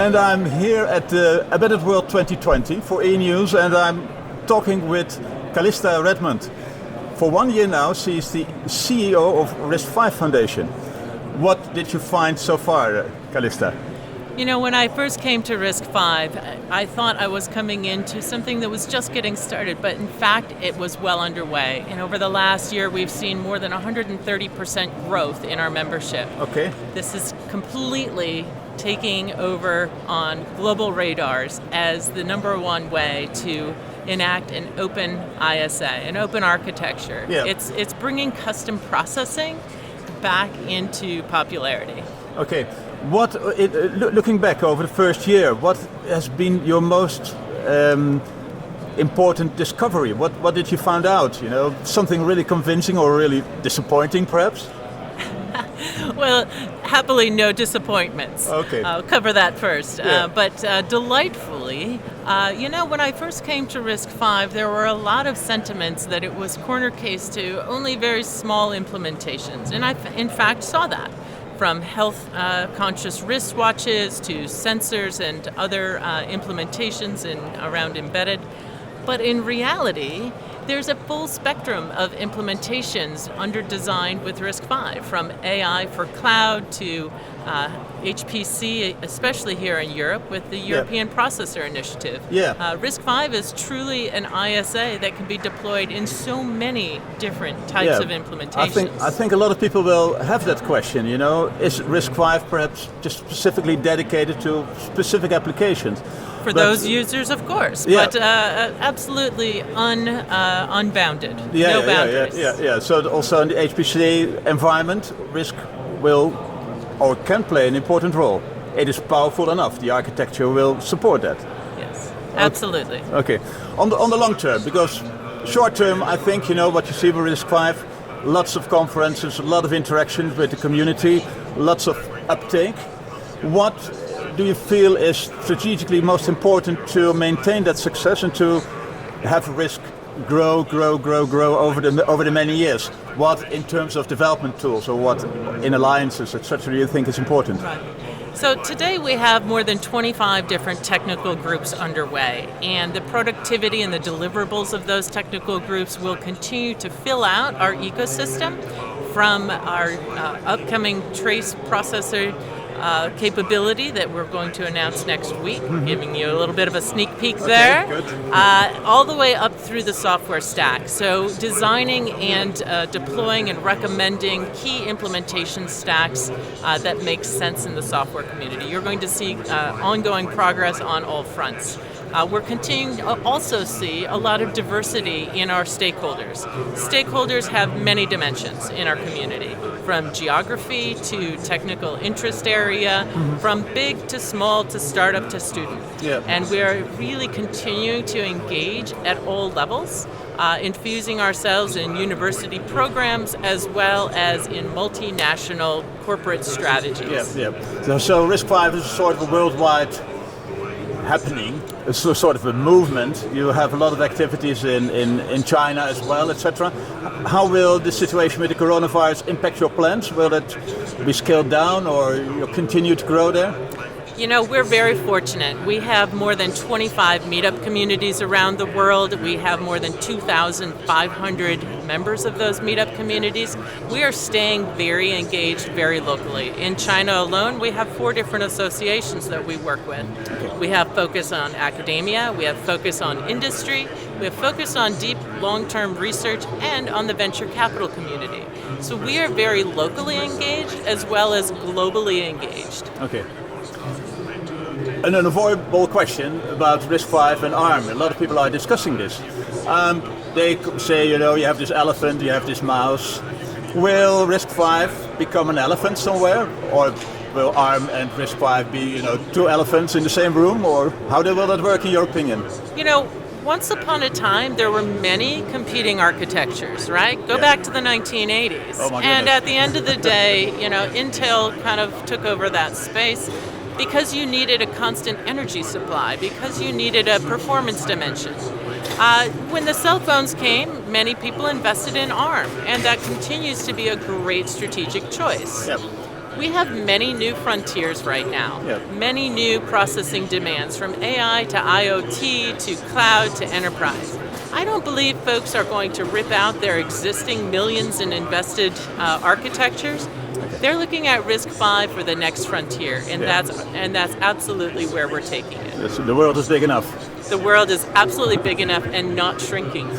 and I'm here at the Embedded World 2020 for eeNews, and I'm talking with Calista Redmond. For 1 year now, she is the CEO of RISC-V Foundation. What did you find so far, Calista? You know, when I first came to RISC-V, I thought I was coming into something that was just getting started, but in fact, it was well underway. And over the last year, we've seen more than 130% growth in our membership. Okay. This is completely taking over on global radars as the number one way to enact an open ISA, an open architecture. Yeah. It's bringing custom processing back into popularity. Okay. Looking back over the first year, what has been your most important discovery? What did you find out? You know, something really convincing or really disappointing, perhaps? Well, happily, no disappointments. Okay. I'll cover that first. Yeah. But delightfully, you know, when I first came to RISC-V, there were a lot of sentiments that it was corner case to only very small implementations. And I, in fact, saw that. From health-conscious wristwatches to sensors and other implementations around embedded. But in reality, there's a full spectrum of implementations under designed with RISC-V, from AI for cloud to HPC, especially here in Europe with the European Processor Initiative. Yeah. RISC-V is truly an ISA that can be deployed in so many different types of implementations. I think a lot of people will have that question, you know, is RISC-V perhaps just specifically dedicated to specific applications? For those users, of course, but absolutely unbounded, no boundaries. Yeah. So also in the HPC environment, RISC will or can play an important role. It is powerful enough. The architecture will support that. Yes, absolutely. Okay. On the long term, because short term, I think, you know, what you see with RISC-V, lots of conferences, a lot of interactions with the community, lots of uptake. What do you feel is strategically most important to maintain that success and to have RISC grow over the many years? What in terms of development tools or what in alliances, etc., do you think is important? Right. So today we have more than 25 different technical groups underway, and the productivity and the deliverables of those technical groups will continue to fill out our ecosystem from our upcoming trace processor capability that we're going to announce next week, giving you a little bit of a sneak peek there, all the way up through the software stack. So designing and deploying and recommending key implementation stacks that make sense in the software community. You're going to see ongoing progress on all fronts. We're continuing to also see a lot of diversity in our stakeholders. Stakeholders have many dimensions in our community, from geography to technical interest area, from big to small to startup to student. Yeah. And we are really continuing to engage at all levels, infusing ourselves in university programs as well as in multinational corporate strategies. So RISC-V is sort of a worldwide happening. It's a sort of a movement. You have a lot of activities in China as well, etc. How will the situation with the coronavirus impact your plans? Will it be scaled down or you'll continue to grow there? You know, we're very fortunate. We have more than 25 meetup communities around the world. We have more than 2,500 members of those meetup communities. We are staying very engaged very locally. In China alone, we have 4 different associations that we work with. We have focus on academia, we have focus on industry, we have focus on deep long-term research, and on the venture capital community. So we are very locally engaged as well as globally engaged. Okay. An unavoidable question about RISC-V and ARM. A lot of people are discussing this. They say, you know, you have this elephant, you have this mouse. Will RISC-V become an elephant somewhere? Or will ARM and RISC-V be, you know, 2 elephants in the same room? Or how will that work in your opinion? You know, once upon a time, there were many competing architectures, right? Go back to the 1980s. Oh my goodness. And at the end of the day, you know, Intel kind of took over that space because you needed a constant energy supply, because you needed a performance dimension. When the cell phones came, many people invested in ARM, and that continues to be a great strategic choice. Yep. We have many new frontiers right now, many new processing demands, from AI to IoT to cloud to enterprise. I don't believe folks are going to rip out their existing millions in invested architectures. They're looking at RISC-V for the next frontier, and that's absolutely where we're taking it. The world is big enough. The world is absolutely big enough and not shrinking.